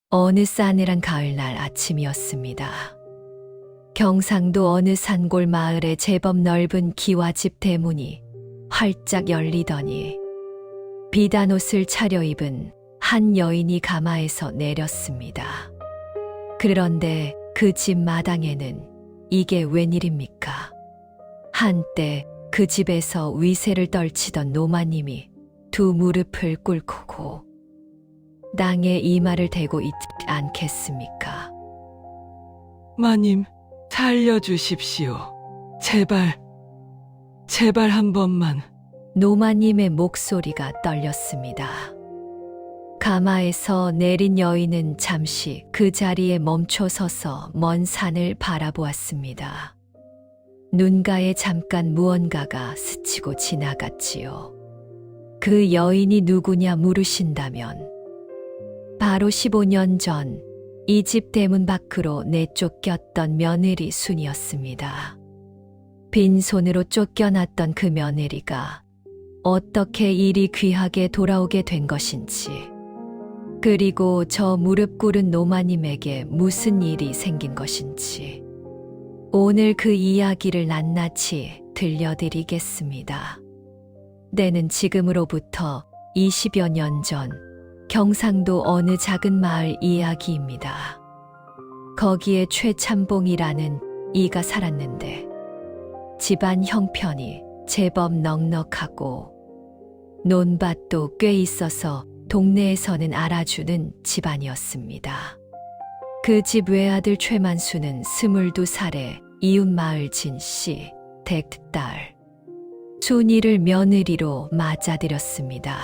어느 싸늘한 가을날 아침이었습니다. 경상도 어느 산골 마을의 제법 넓은 기와집 대문이 활짝 열리더니 비단옷을 차려입은 한 여인이 가마에서 내렸습니다. 그런데 그 집 마당에는 이게 웬일입니까? 한때 그 집에서 위세를 떨치던 노마님이 두 무릎을 꿇고 땅에 이마를 대고 있지 않겠습니까? 마님, 살려주십시오. 제발, 제발 한 번만. 노마님의 목소리가 떨렸습니다. 가마에서 내린 여인은 잠시 그 자리에 멈춰 서서 먼 산을 바라보았습니다. 눈가에 잠깐 무언가가 스치고 지나갔지요. 그 여인이 누구냐 물으신다면 바로 15년 전 이 집 대문 밖으로 내쫓겼던 며느리 순이었습니다. 빈손으로 쫓겨났던 그 며느리가 어떻게 이리 귀하게 돌아오게 된 것인지, 그리고 저 무릎 꿇은 노마님에게 무슨 일이 생긴 것인지 오늘 그 이야기를 낱낱이 들려드리겠습니다. 때는 지금으로부터 20여 년 전 경상도 어느 작은 마을 이야기입니다. 거기에 최참봉이라는 이가 살았는데 집안 형편이 제법 넉넉하고 논밭도 꽤 있어서 동네에서는 알아주는 집안이었습니다. 그 집 외아들 최만수는 22살에 이웃마을 진씨 댁딸 순이를 며느리로 맞아들였습니다.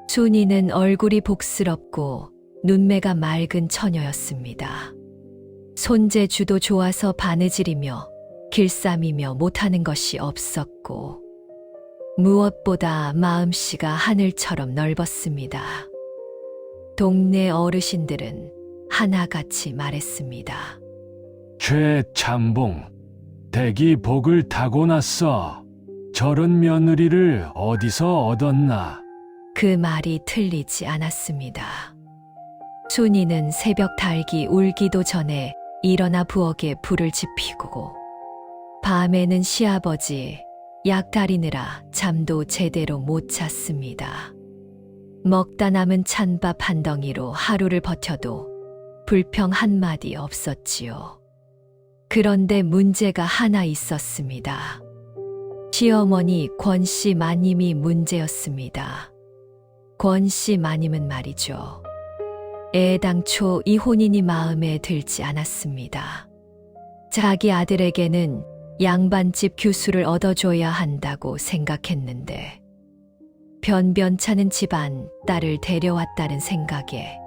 순이는 얼굴이 복스럽고 눈매가 맑은 처녀였습니다. 손재주도 좋아서 바느질이며 길쌈이며 못하는 것이 없었고 무엇보다 마음씨가 하늘처럼 넓었습니다. 동네 어르신들은 하나같이 말했습니다. 최참봉, 댁이 복을 타고났어. 저런 며느리를 어디서 얻었나? 그 말이 틀리지 않았습니다. 순이는 새벽 닭이 울기도 전에 일어나 부엌에 불을 지피고 밤에는 시아버지 약 다리느라 잠도 제대로 못 잤습니다. 먹다 남은 찬밥 한 덩이로 하루를 버텨도 불평 한마디 없었지요. 그런데 문제가 하나 있었습니다. 시어머니 권씨 마님이 문제였습니다. 권씨 마님은 말이죠. 애당초 이 혼인이 마음에 들지 않았습니다. 자기 아들에게는 양반집 규수를 얻어줘야 한다고 생각했는데 변변찮은 집안 딸을 데려왔다는 생각에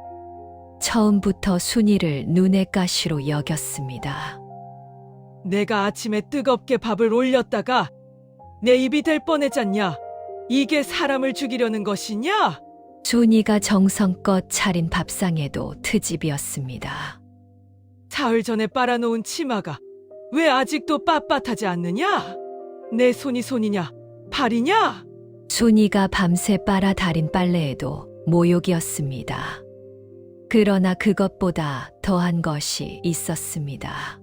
처음부터 순이를 눈의 가시로 여겼습니다. 내가 아침에 뜨겁게 밥을 올렸다가 내 입이 될 뻔했잖냐? 이게 사람을 죽이려는 것이냐? 순이가 정성껏 차린 밥상에도 트집이었습니다. 사흘 전에 빨아놓은 치마가 왜 아직도 빳빳하지 않느냐? 내 손이냐? 발이냐? 순이가 밤새 빨아 달인 빨래에도 모욕이었습니다. 그러나 그것보다 더한 것이 있었습니다.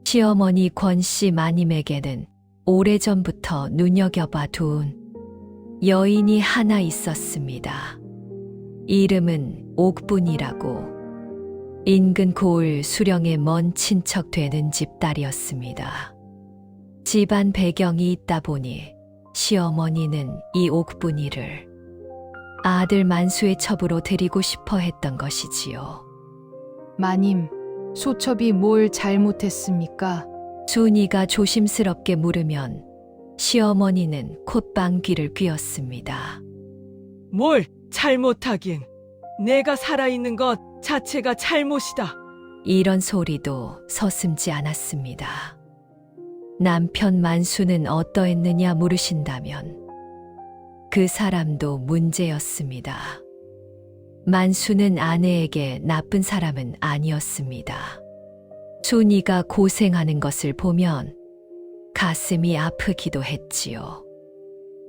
시어머니 권씨 마님에게는 오래전부터 눈여겨봐 둔 여인이 하나 있었습니다. 이름은 옥분이라고 인근 고을 수령의 먼 친척 되는 집딸이었습니다. 집안 배경이 있다 보니 시어머니는 이 옥분이를 아들 만수의 첩으로 드리고 싶어 했던 것이지요. 마님, 소첩이 뭘 잘못했습니까? 순이가 조심스럽게 물으면 시어머니는 콧방귀를 뀌었습니다. 뭘 잘못하긴. 내가 살아있는 것 자체가 잘못이다. 이런 소리도 서슴지 않았습니다. 남편 만수는 어떠했느냐 물으신다면 그 사람도 문제였습니다. 만수는 아내에게 나쁜 사람은 아니었습니다. 순이가 고생하는 것을 보면 가슴이 아프기도 했지요.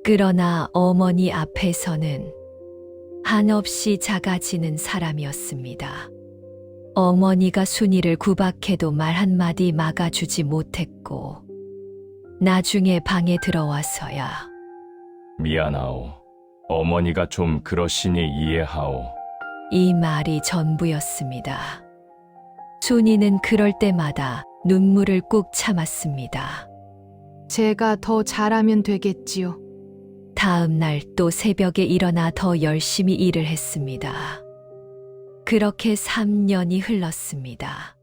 그러나 어머니 앞에서는 한없이 작아지는 사람이었습니다. 어머니가 순이를 구박해도 말 한마디 막아주지 못했고, 나중에 방에 들어와서야 미안하오. 어머니가 좀 그러시니 이해하오. 이 말이 전부였습니다. 순이는 그럴 때마다 눈물을 꾹 참았습니다. 제가 더 잘하면 되겠지요. 다음 날 또 새벽에 일어나 더 열심히 일을 했습니다. 그렇게 3년이 흘렀습니다.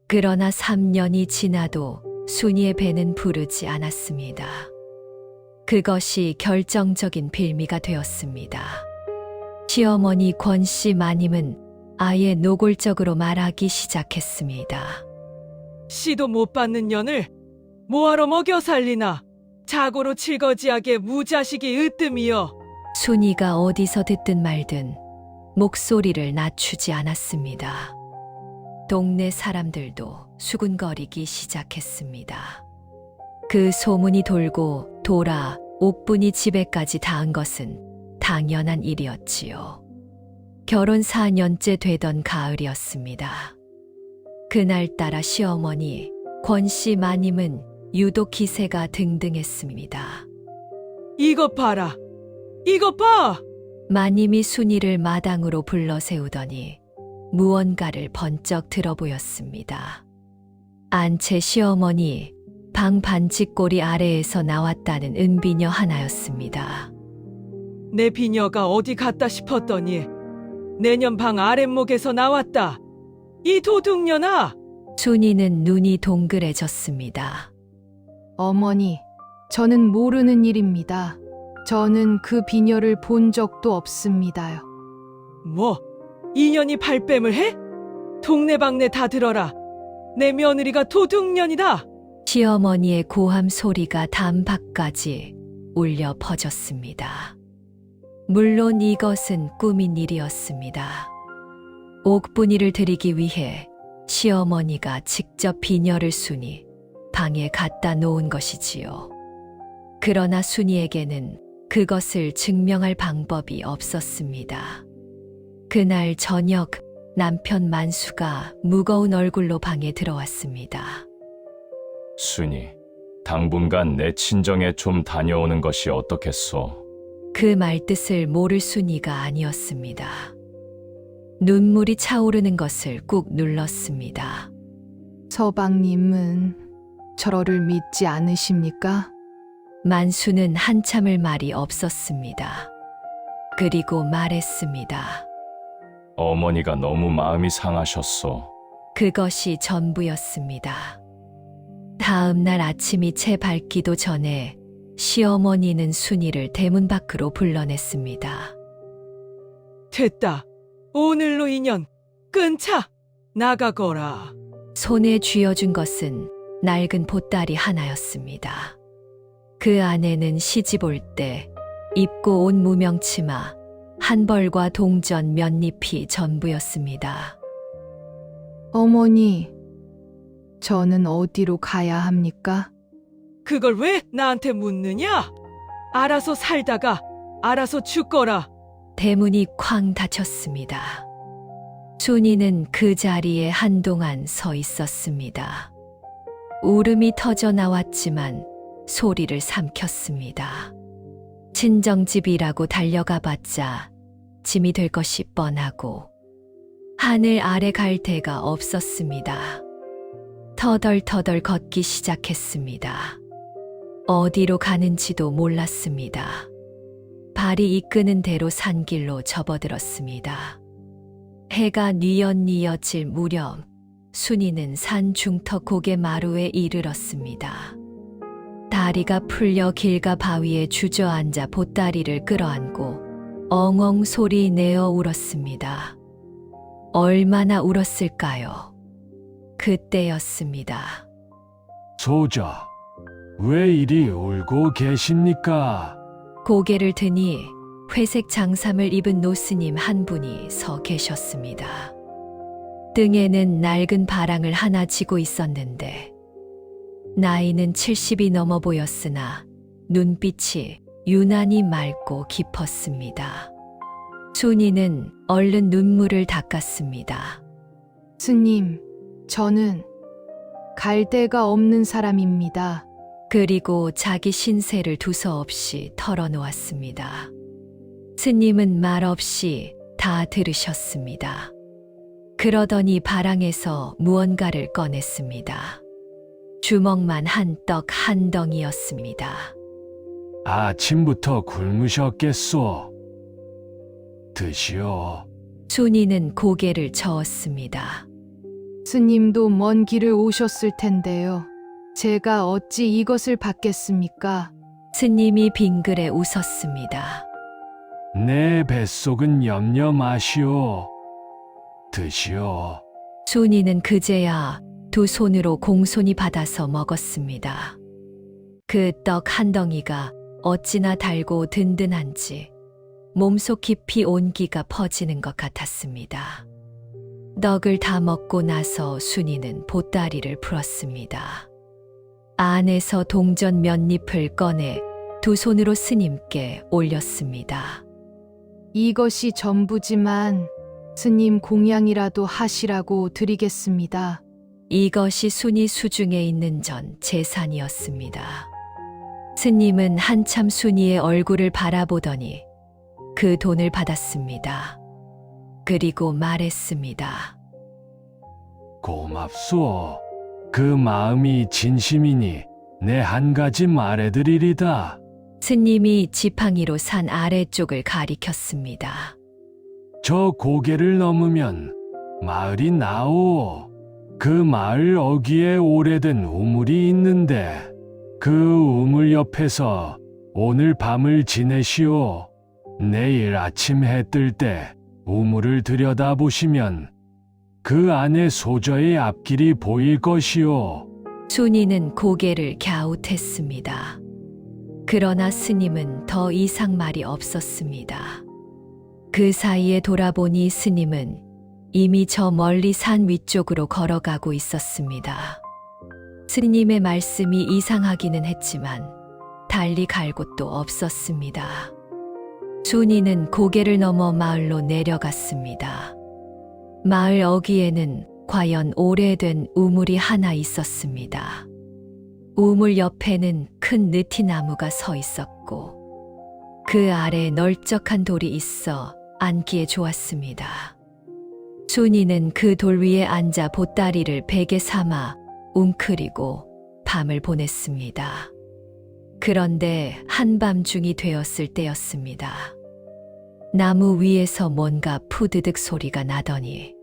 그러나 3년이 지나도 순이의 배는 부르지 않았습니다. 그것이 결정적인 빌미가 되었습니다. 시어머니 권씨 마님은 아예 노골적으로 말하기 시작했습니다. 씨도 못 받는 년을 뭐하러 먹여 살리나. 자고로 칠거지하게 무자식이 으뜸이여. 순이가 어디서 듣든 말든 목소리를 낮추지 않았습니다. 동네 사람들도 수군거리기 시작했습니다. 그 소문이 돌고 돌아 옥분이 집에까지 닿은 것은 당연한 일이었지요. 결혼 4년째 되던 가을이었습니다. 그날따라 시어머니 권씨 마님은 유독 기세가 등등했습니다. 이것 봐라. 이것 봐. 마님이 순이를 마당으로 불러 세우더니 무언가를 번쩍 들어 보였습니다. 안채 시어머니 방 반칙고리 아래에서 나왔다는 은비녀 하나였습니다. 내 비녀가 어디 갔다 싶었더니 내년 방 아랫목에서 나왔다. 이 도둑년아. 순이는 눈이 동그래졌습니다. 어머니, 저는 모르는 일입니다. 저는 그 비녀를 본 적도 없습니다요. 뭐? 이년이 발뺌을 해? 동네방네 다 들어라. 내 며느리가 도둑년이다. 시어머니의 고함 소리가 담 밖까지 울려 퍼졌습니다. 물론 이것은 꾸민 일이었습니다. 옥분이를 드리기 위해 시어머니가 직접 비녀를 순이 방에 갖다 놓은 것이지요. 그러나 순이에게는 그것을 증명할 방법이 없었습니다. 그날 저녁 남편 만수가 무거운 얼굴로 방에 들어왔습니다. 순이, 당분간 내 친정에 좀 다녀오는 것이 어떻겠소? 그 말뜻을 모를 순이가 아니었습니다. 눈물이 차오르는 것을 꾹 눌렀습니다. 서방님은 저를 믿지 않으십니까? 만수는 한참을 말이 없었습니다. 그리고 말했습니다. 어머니가 너무 마음이 상하셨소. 그것이 전부였습니다. 다음 날 아침이 채 밝기도 전에 시어머니는 순이를 대문 밖으로 불러냈습니다. 됐다. 오늘로 인연 끊자. 나가거라. 손에 쥐어준 것은 낡은 보따리 하나였습니다. 그 안에는 시집 올 때 입고 온 무명치마, 한 벌과 동전 몇 잎이 전부였습니다. 어머니, 저는 어디로 가야 합니까? 그걸 왜 나한테 묻느냐? 알아서 살다가 알아서 죽거라. 대문이 쾅 닫혔습니다. 순이는 그 자리에 한동안 서 있었습니다. 울음이 터져 나왔지만 소리를 삼켰습니다. 친정집이라고 달려가 봤자 짐이 될 것이 뻔하고 하늘 아래 갈 데가 없었습니다. 터덜터덜 걷기 시작했습니다. 어디로 가는지도 몰랐습니다. 발이 이끄는 대로 산길로 접어들었습니다. 해가 뉘엿뉘엿질 무렵 순이는 산 중턱 고개 마루에 이르렀습니다. 다리가 풀려 길가 바위에 주저앉아 보따리를 끌어안고 엉엉 소리 내어 울었습니다. 얼마나 울었을까요? 그때였습니다. 소저, 왜 이리 울고 계십니까? 고개를 드니 회색 장삼을 입은 노스님 한 분이 서 계셨습니다. 등에는 낡은 바랑을 하나 지고 있었는데 나이는 70이 넘어 보였으나 눈빛이 유난히 맑고 깊었습니다. 순이는 얼른 눈물을 닦았습니다. 스님, 저는 갈 데가 없는 사람입니다. 그리고 자기 신세를 두서없이 털어놓았습니다. 스님은 말없이 다 들으셨습니다. 그러더니 바랑에서 무언가를 꺼냈습니다. 주먹만 한 떡 한 덩이였습니다. 아침부터 굶으셨겠소. 드시오. 순이는 고개를 저었습니다. 스님도 먼 길을 오셨을 텐데요. 제가 어찌 이것을 받겠습니까? 스님이 빙그레 웃었습니다. 내 뱃속은 염려 마시오. 드시오. 순이는 그제야 두 손으로 공손히 받아서 먹었습니다. 그 떡 한 덩이가 어찌나 달고 든든한지 몸속 깊이 온기가 퍼지는 것 같았습니다. 떡을 다 먹고 나서 순이는 보따리를 풀었습니다. 안에서 동전 몇 잎을 꺼내 두 손으로 스님께 올렸습니다. 이것이 전부지만 스님 공양이라도 하시라고 드리겠습니다. 이것이 순이 수중에 있는 전 재산이었습니다. 스님은 한참 순이의 얼굴을 바라보더니 그 돈을 받았습니다. 그리고 말했습니다. 고맙소. 그 마음이 진심이니 내 한 가지 말해드리리다. 스님이 지팡이로 산 아래쪽을 가리켰습니다. 저 고개를 넘으면 마을이 나오. 그 마을 어귀에 오래된 우물이 있는데 그 우물 옆에서 오늘 밤을 지내시오. 내일 아침 해 뜰 때 우물을 들여다보시면 그 안에 소저의 앞길이 보일 것이오. 순이는 고개를 갸웃했습니다. 그러나 스님은 더 이상 말이 없었습니다. 그 사이에 돌아보니 스님은 이미 저 멀리 산 위쪽으로 걸어가고 있었습니다. 스님의 말씀이 이상하기는 했지만 달리 갈 곳도 없었습니다. 순이는 고개를 넘어 마을로 내려갔습니다. 마을 어귀에는 과연 오래된 우물이 하나 있었습니다. 우물 옆에는 큰 느티나무가 서 있었고 그 아래 널쩍한 돌이 있어 앉기에 좋았습니다. 순이는 그 돌 위에 앉아 보따리를 베개 삼아 웅크리고 밤을 보냈습니다. 그런데 한밤중이 되었을 때였습니다. 나무 위에서 뭔가 푸드득 소리가 나더니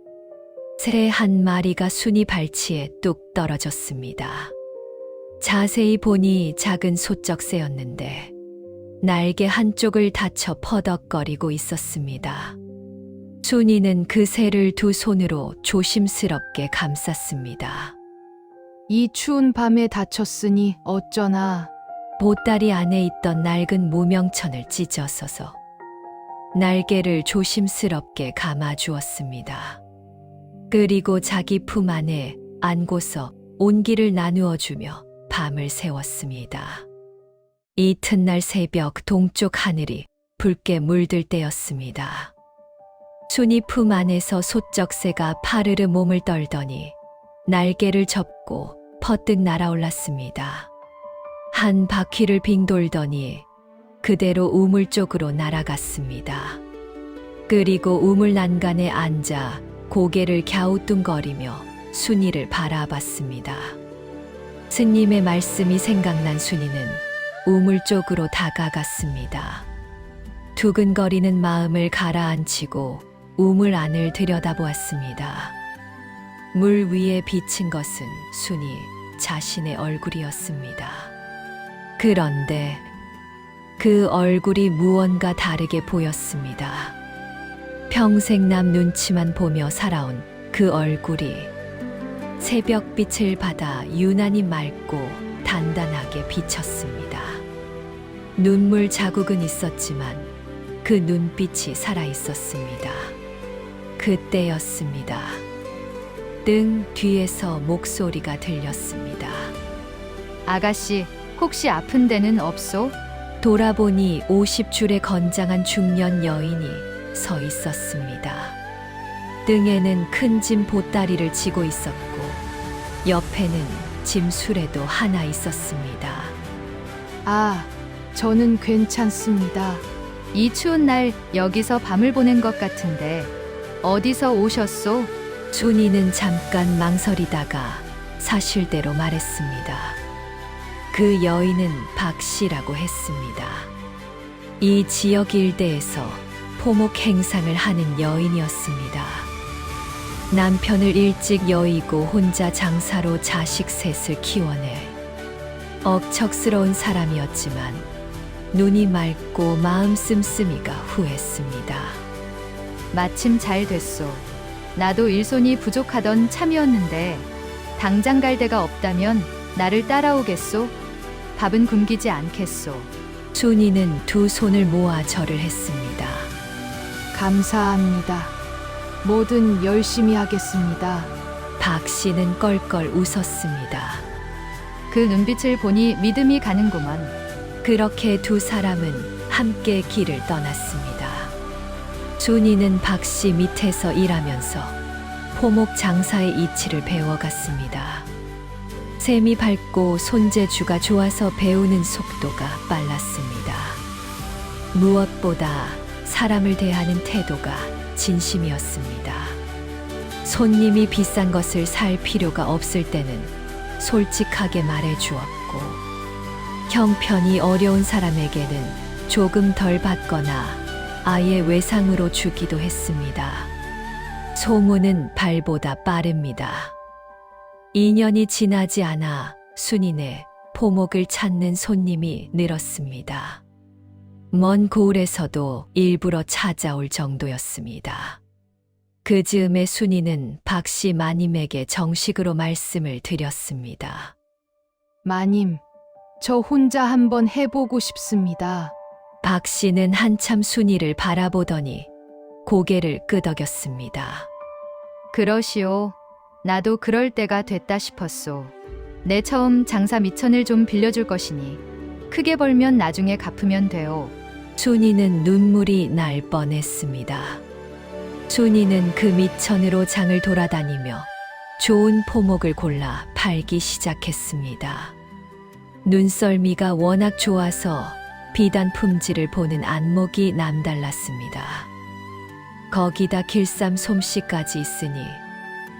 새 한 마리가 순이 발치에 뚝 떨어졌습니다. 자세히 보니 작은 소쩍새였는데 날개 한쪽을 다쳐 퍼덕거리고 있었습니다. 순이는 그 새를 두 손으로 조심스럽게 감쌌습니다. 이 추운 밤에 다쳤으니 어쩌나. 보따리 안에 있던 낡은 무명천을 찢어서서 날개를 조심스럽게 감아 주었습니다. 그리고 자기 품 안에 안고서 온기를 나누어 주며 밤을 새웠습니다. 이튿날 새벽 동쪽 하늘이 붉게 물들 때였습니다. 순이 품 안에서 소쩍새가 파르르 몸을 떨더니 날개를 접고 퍼뜩 날아올랐습니다. 한 바퀴를 빙 돌더니 그대로 우물 쪽으로 날아갔습니다. 그리고 우물 난간에 앉아 고개를 갸우뚱거리며 순이를 바라봤습니다. 스님의 말씀이 생각난 순이는 우물 쪽으로 다가갔습니다. 두근거리는 마음을 가라앉히고 우물 안을 들여다보았습니다. 물 위에 비친 것은 순이 자신의 얼굴이었습니다. 그런데 그 얼굴이 무언가 다르게 보였습니다. 평생 남 눈치만 보며 살아온 그 얼굴이 새벽빛을 받아 유난히 맑고 단단하게 비쳤습니다. 눈물 자국은 있었지만 그 눈빛이 살아있었습니다. 그때였습니다. 등 뒤에서 목소리가 들렸습니다. 아가씨, 혹시 아픈 데는 없소? 돌아보니 50줄의 건장한 중년 여인이 서 있었습니다. 등에는 큰 짐 보따리를 지고 있었고 옆에는 짐 수레도 하나 있었습니다. 아, 저는 괜찮습니다. 이 추운 날 여기서 밤을 보낸 것 같은데 어디서 오셨소? 순이는 잠깐 망설이다가 사실대로 말했습니다. 그 여인은 박 씨라고 했습니다. 이 지역 일대에서 포목 행상을 하는 여인이었습니다. 남편을 일찍 여의고 혼자 장사로 자식 셋을 키워내 억척스러운 사람이었지만 눈이 맑고 마음 씀씀이가 후했습니다. 마침 잘 됐소. 나도 일손이 부족하던 참이었는데 당장 갈 데가 없다면 나를 따라오겠소? 밥은 굶기지 않겠소. 순이는 두 손을 모아 절을 했습니다. 감사합니다. 뭐든 열심히 하겠습니다. 박 씨는 껄껄 웃었습니다. 그 눈빛을 보니 믿음이 가는구먼. 그렇게 두 사람은 함께 길을 떠났습니다. 순이는 박 씨 밑에서 일하면서 포목 장사의 이치를 배워갔습니다. 셈이 밝고 손재주가 좋아서 배우는 속도가 빨랐습니다. 무엇보다 사람을 대하는 태도가 진심이었습니다. 손님이 비싼 것을 살 필요가 없을 때는 솔직하게 말해주었고, 형편이 어려운 사람에게는 조금 덜 받거나 아예 외상으로 주기도 했습니다. 소문은 발보다 빠릅니다. 2년이 지나지 않아 순이네 포목을 찾는 손님이 늘었습니다. 먼 고을에서도 일부러 찾아올 정도였습니다. 그 즈음에 순이는 박 씨 마님에게 정식으로 말씀을 드렸습니다. 마님, 저 혼자 한번 해보고 싶습니다. 박 씨는 한참 순이를 바라보더니 고개를 끄덕였습니다. 그러시오. 나도 그럴 때가 됐다 싶었소. 내 처음 장사 미천을 좀 빌려줄 것이니 크게 벌면 나중에 갚으면 돼요. 순이는 눈물이 날 뻔했습니다. 순이는 그 미천으로 장을 돌아다니며 좋은 포목을 골라 팔기 시작했습니다. 눈썰미가 워낙 좋아서 비단 품질을 보는 안목이 남달랐습니다. 거기다 길쌈 솜씨까지 있으니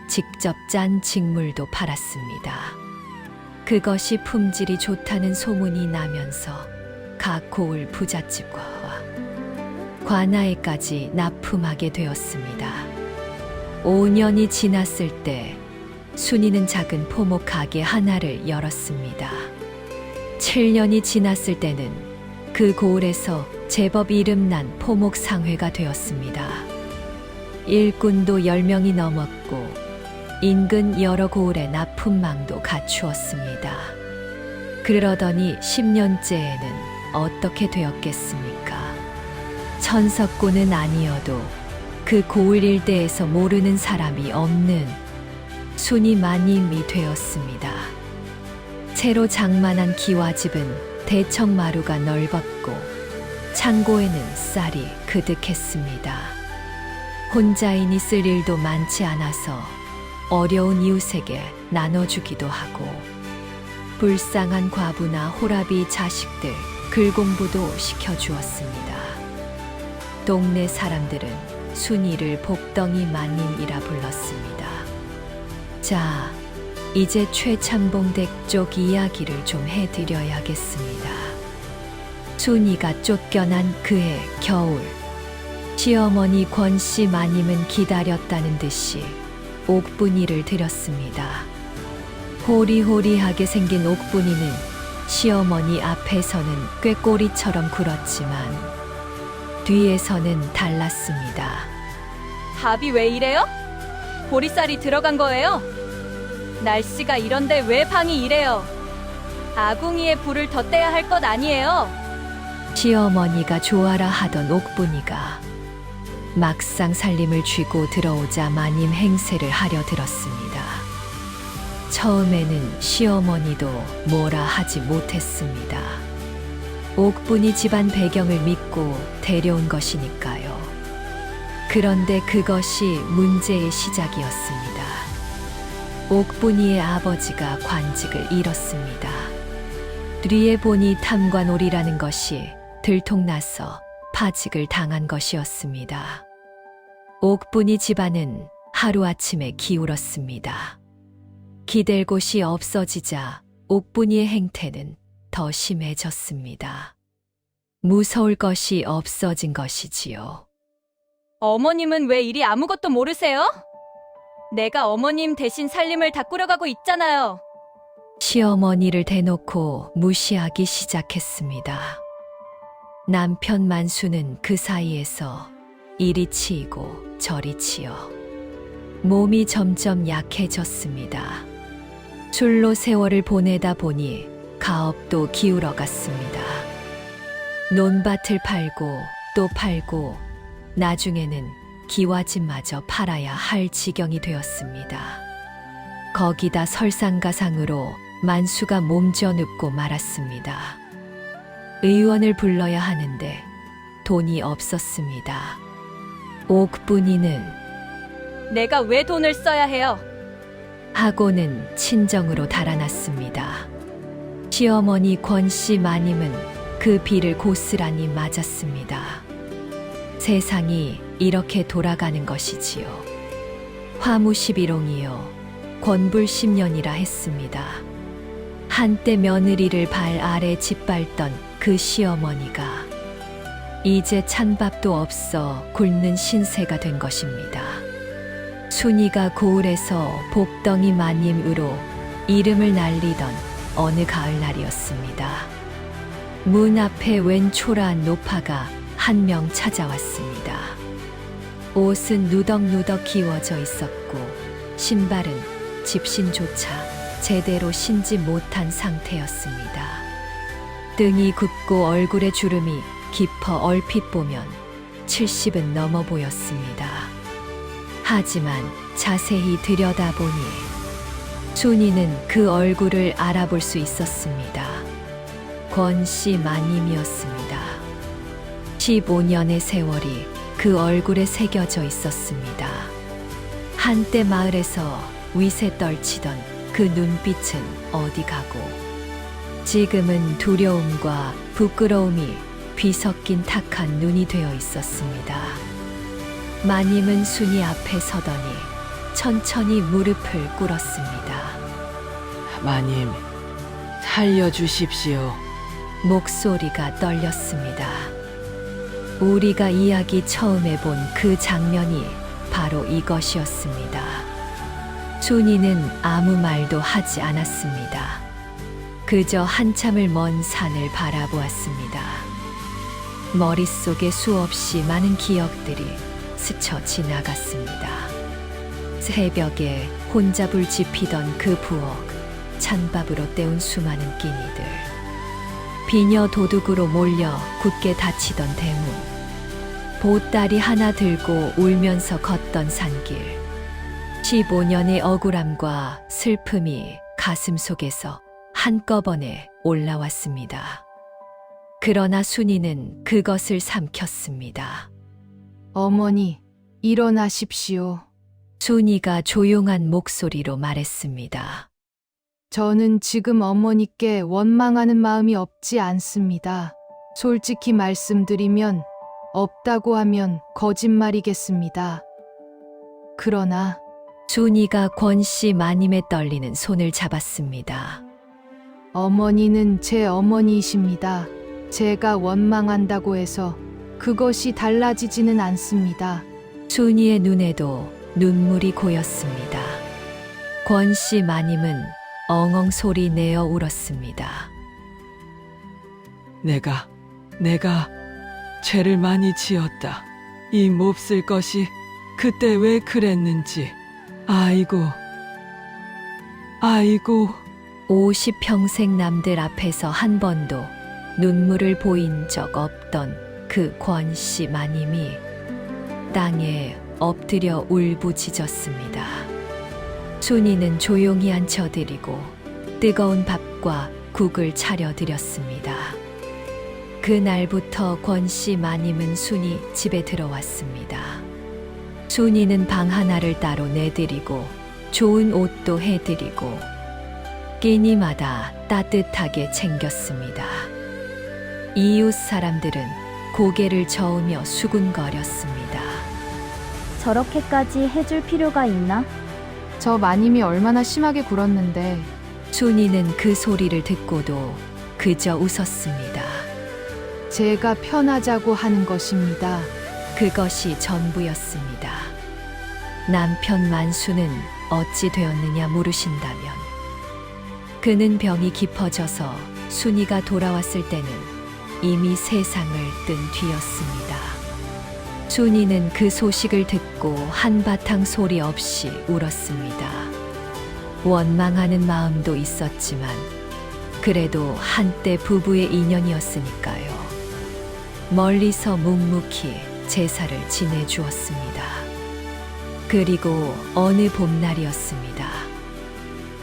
직접 짠 직물도 팔았습니다. 그것이 품질이 좋다는 소문이 나면서 각 고을 부잣집과 관아에까지 납품하게 되었습니다. 5년이 지났을 때 순이는 작은 포목 가게 하나를 열었습니다. 7년이 지났을 때는 그 고을에서 제법 이름난 포목 상회가 되었습니다. 일꾼도 10명이 넘었고 인근 여러 고을의 납품망도 갖추었습니다. 그러더니 10년째에는 어떻게 되었겠습니까? 천석고는 아니어도 그 고을 일대에서 모르는 사람이 없는 순이 마님이 되었습니다. 새로 장만한 기와집은 대청마루가 넓었고 창고에는 쌀이 그득했습니다. 혼자인이 쓸 일도 많지 않아서 어려운 이웃에게 나눠주기도 하고 불쌍한 과부나 호라비 자식들 글공부도 시켜주었습니다. 동네 사람들은 순이를 복덩이 마님이라 불렀습니다. 자, 이제 최참봉댁 쪽 이야기를 좀 해드려야겠습니다. 순이가 쫓겨난 그해 겨울, 시어머니 권씨 마님은 기다렸다는 듯이 옥분이를 드렸습니다. 호리호리하게 생긴 옥분이는 시어머니 앞에서는 꾀꼬리처럼 굴었지만 뒤에서는 달랐습니다. 밥이 왜 이래요? 보리쌀이 들어간 거예요? 날씨가 이런데 왜 방이 이래요? 아궁이에 불을 덧대야 할 것 아니에요? 시어머니가 좋아라 하던 옥분이가 막상 살림을 쥐고 들어오자 마님 행세를 하려 들었습니다. 처음에는 시어머니도 뭐라 하지 못했습니다. 옥분이 집안 배경을 믿고 데려온 것이니까요. 그런데 그것이 문제의 시작이었습니다. 옥분이의 아버지가 관직을 잃었습니다. 뒤에 보니 탐관오리라는 것이 들통나서 파직을 당한 것이었습니다. 옥분이 집안은 하루아침에 기울었습니다. 기댈 곳이 없어지자 옥분이의 행태는 더 심해졌습니다. 무서울 것이 없어진 것이지요. 어머님은 왜 이리 아무것도 모르세요? 내가 어머님 대신 살림을 다 꾸려가고 있잖아요. 시어머니를 대놓고 무시하기 시작했습니다. 남편 만수는 그 사이에서 이리 치이고 저리 치여 몸이 점점 약해졌습니다. 술로 세월을 보내다 보니 가업도 기울어 갔습니다. 논밭을 팔고 또 팔고 나중에는 기와집마저 팔아야 할 지경이 되었습니다. 거기다 설상가상으로 만수가 몸져 눕고 말았습니다. 의원을 불러야 하는데 돈이 없었습니다. 옥분이는 내가 왜 돈을 써야 해요? 하고는 친정으로 달아났습니다. 시어머니 권씨 마님은 그 비를 고스란히 맞았습니다. 세상이 이렇게 돌아가는 것이지요. 화무11홍이요 권불10년이라 했습니다. 한때 며느리를 발 아래 짓밟던 그 시어머니가 이제 찬밥도 없어 굶는 신세가 된 것입니다. 순이가 고을에서 복덩이 마님으로 이름을 날리던 어느 가을날이었습니다. 문 앞에 웬 초라한 노파가 한 명 찾아왔습니다. 옷은 누덕누덕 기워져 있었고 신발은 집신조차 제대로 신지 못한 상태였습니다. 등이 굽고 얼굴에 주름이 깊어 얼핏 보면 70은 넘어 보였습니다. 하지만 자세히 들여다보니 순이는 그 얼굴을 알아볼 수 있었습니다. 권씨 마님이었습니다. 15년의 세월이 그 얼굴에 새겨져 있었습니다. 한때 마을에서 위세 떨치던 그 눈빛은 어디 가고 지금은 두려움과 부끄러움이 뒤섞인 탁한 눈이 되어 있었습니다. 마님은 순이 앞에 서더니 천천히 무릎을 꿇었습니다. 마님, 살려주십시오. 목소리가 떨렸습니다. 우리가 이야기 처음에 본 그 장면이 바로 이것이었습니다. 순이는 아무 말도 하지 않았습니다. 그저 한참을 먼 산을 바라보았습니다. 머릿속에 수없이 많은 기억들이 스쳐 지나갔습니다. 새벽에 혼자 불 지피던 그 부엌, 찬밥으로 때운 수많은 끼니들, 비녀 도둑으로 몰려 굳게 다치던 대문, 보따리 하나 들고 울면서 걷던 산길, 15년의 억울함과 슬픔이 가슴 속에서 한꺼번에 올라왔습니다. 그러나 순이는 그것을 삼켰습니다. 어머니, 일어나십시오. 순이가 조용한 목소리로 말했습니다. 저는 지금 어머니께 원망하는 마음이 없지 않습니다. 솔직히 말씀드리면 없다고 하면 거짓말이겠습니다. 그러나 순이가 권씨 마님의 떨리는 손을 잡았습니다. 어머니는 제 어머니이십니다. 제가 원망한다고 해서 그것이 달라지지는 않습니다. 순이의 눈에도 눈물이 고였습니다. 권씨 마님은 엉엉 소리 내어 울었습니다. 내가 죄를 많이 지었다. 이 몹쓸 것이 그때 왜 그랬는지. 아이고. 50평생 남들 앞에서 한 번도 눈물을 보인 적 없던 그 권씨 마님이 땅에 엎드려 울부짖었습니다. 순이는 조용히 앉혀드리고 뜨거운 밥과 국을 차려드렸습니다. 그날부터 권씨 마님은 순이 집에 들어왔습니다. 순이는 방 하나를 따로 내드리고 좋은 옷도 해드리고 끼니마다 따뜻하게 챙겼습니다. 이웃 사람들은 고개를 저으며 수군거렸습니다. 저렇게까지 해줄 필요가 있나? 저 마님이 얼마나 심하게 굴었는데 순이는 그 소리를 듣고도 그저 웃었습니다. 제가 편하자고 하는 것입니다. 그것이 전부였습니다. 남편 만수는 어찌 되었느냐 물으신다면 그는 병이 깊어져서 순이가 돌아왔을 때는 이미 세상을 뜬 뒤였습니다. 순이는 그 소식을 듣고 한바탕 소리 없이 울었습니다. 원망하는 마음도 있었지만 그래도 한때 부부의 인연이었으니까요. 멀리서 묵묵히 제사를 지내주었습니다. 그리고 어느 봄날이었습니다.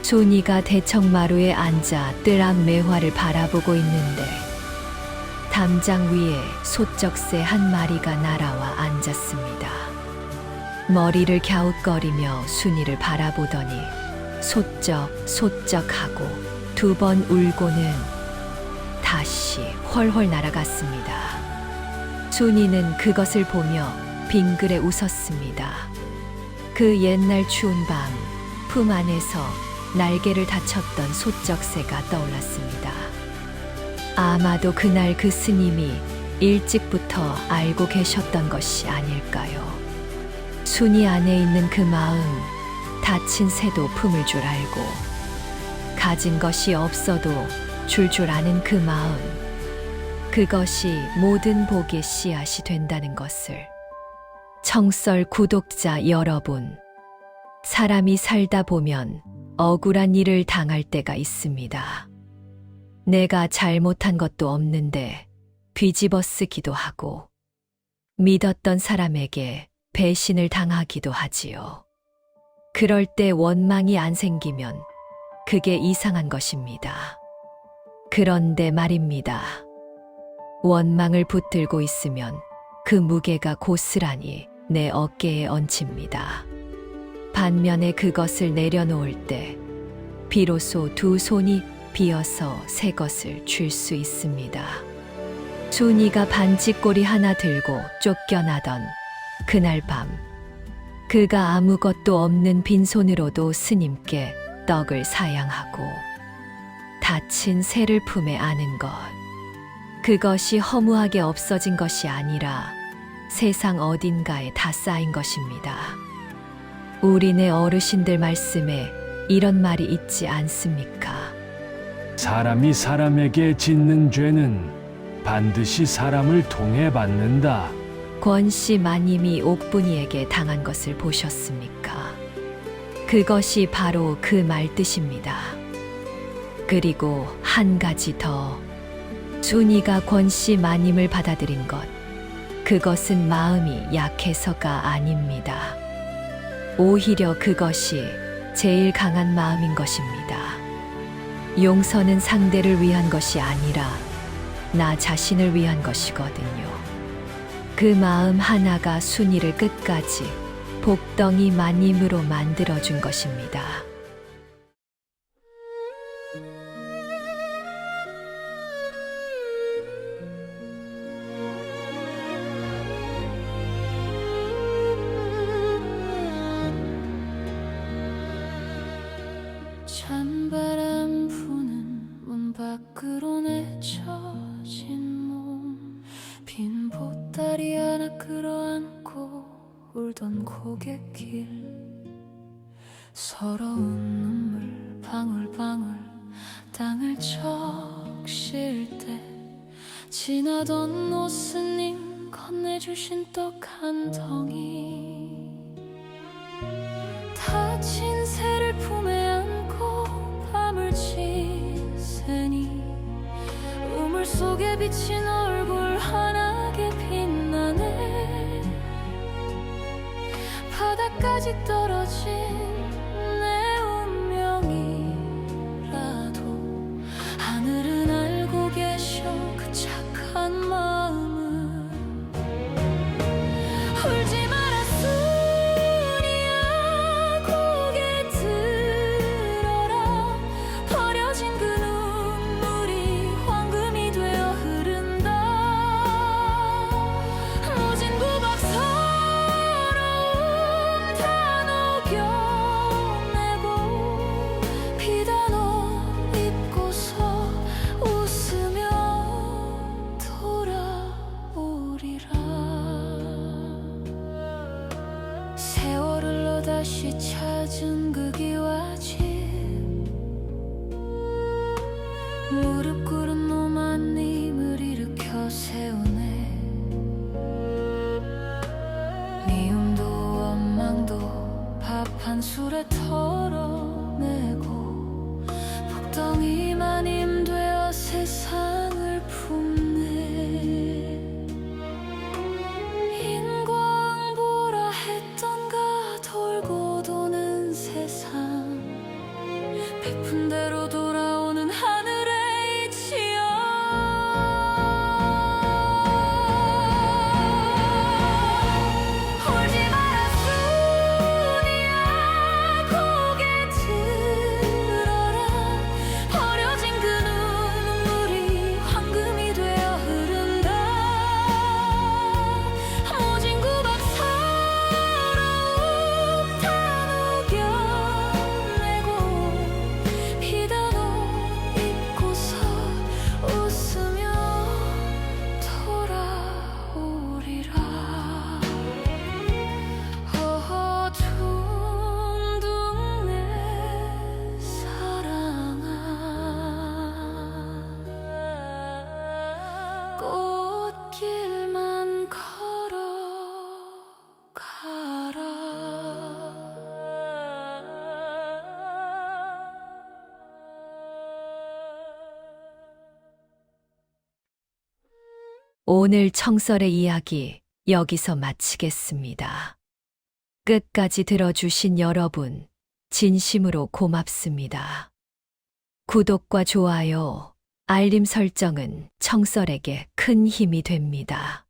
순이가 대청마루에 앉아 뜰 앞 매화를 바라보고 있는데 담장 위에 소쩍새 한 마리가 날아와 앉았습니다. 머리를 갸웃거리며 순이를 바라보더니 소쩍소쩍하고 2번 울고는 다시 훨훨 날아갔습니다. 순이는 그것을 보며 빙그레 웃었습니다. 그 옛날 추운 밤 품 안에서 날개를 다쳤던 소쩍새가 떠올랐습니다. 아마도 그날 그 스님이 일찍부터 알고 계셨던 것이 아닐까요? 순이 안에 있는 그 마음, 다친 새도 품을 줄 알고 가진 것이 없어도 줄 아는 그 마음, 그것이 모든 복의 씨앗이 된다는 것을. 청썰 구독자 여러분, 사람이 살다 보면 억울한 일을 당할 때가 있습니다. 내가 잘못한 것도 없는데 뒤집어 쓰기도 하고 믿었던 사람에게 배신을 당하기도 하지요. 그럴 때 원망이 안 생기면 그게 이상한 것입니다. 그런데 말입니다. 원망을 붙들고 있으면 그 무게가 고스란히 내 어깨에 얹힙니다. 반면에 그것을 내려놓을 때 비로소 2 손이 비어서 새 것을 줄 수 있습니다. 순이가 반지꼬리 하나 들고 쫓겨나던 그날 밤, 그가 아무것도 없는 빈손으로도 스님께 떡을 사양하고 다친 새를 품에 안은 것, 그것이 허무하게 없어진 것이 아니라 세상 어딘가에 다 쌓인 것입니다. 우리네 어르신들 말씀에 이런 말이 있지 않습니까? 사람이 사람에게 짓는 죄는 반드시 사람을 통해 받는다. 권씨 마님이 옥분이에게 당한 것을 보셨습니까? 그것이 바로 그 말 뜻입니다. 그리고 한 가지 더, 순이가 권씨 마님을 받아들인 것, 그것은 마음이 약해서가 아닙니다. 오히려 그것이 제일 강한 마음인 것입니다. 용서는 상대를 위한 것이 아니라 나 자신을 위한 것이거든요. 그 마음 하나가 순이를 끝까지 복덩이 마님으로 만들어준 것입니다. 찬바람 부는 문 밖으로 내쳐진 몸, 빈 보따리 하나 끌어안고 울던 고갯길, 서러운 눈물 방울방울 땅을 적실 때 지나던 노스님 건네주신 떡 한 덩이, 다친 새를 품에 안고 밤을 지새니 우물 속에 비친 얼굴 환하게 빛나네. 바닥까지 떨어진 내 운명이라도 하늘은 알고 계셔 그 착한 마음을. 울지 마라 잊은 그 기와집 무릎 꿇은 노마님을 일으켜 세우네 미움도 원망도 밥 한 술에 털어내고 복덩이만 힘되어 세상을 품네 인광보라 했던가 돌고 도는 세상 베푼 대로 돌아오는 하늘의 이치여 울지 마라 순이야 고개 들어라 버려진 그 눈물이 황금이 되어 흐른다 모진 구박 서러움 다 녹여내고 비단 옷 입고서 웃으며 돌아오리라 어두운 내 사랑아 꽃길만 오늘 청설의 이야기 여기서 마치겠습니다. 끝까지 들어주신 여러분, 진심으로 고맙습니다. 구독과 좋아요, 알림 설정은 청설에게 큰 힘이 됩니다.